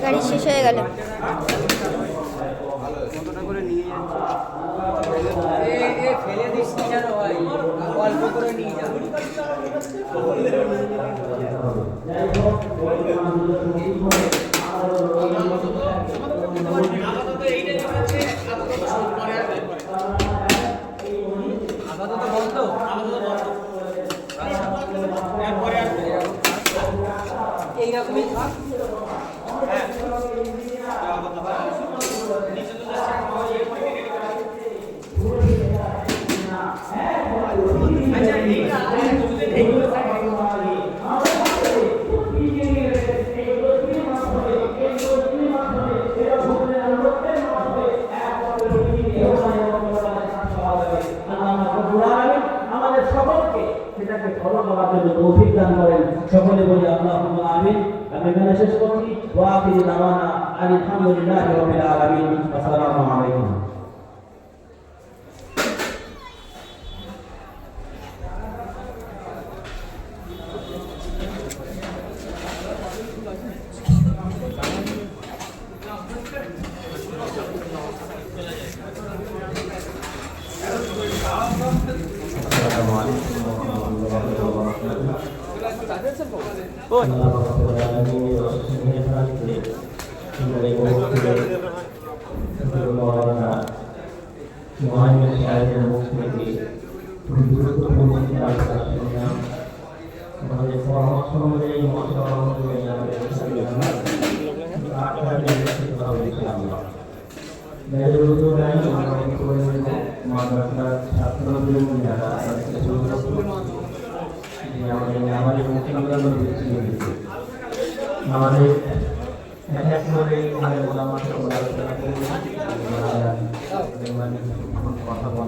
গাড়ি শেষ হয়ে গেল। ফেলে দিস কেন ভাই, অল্প করে নিয়ে যাবো। আপাতত বন্ধ, এইরকমই থাক। আমাদের সকলকে সেটাকে ফলো করার জন্য তৌফিক দান করেন। সকলে বলি আল্লাহুম্মা আমিন। আমি এখানে শেষ করছি। ওয়া আখিরু দাওয়ানা আলহামদুলিল্লাহি রাব্বিল আলামিন। আসসালামু আলাইকুম। আমাদের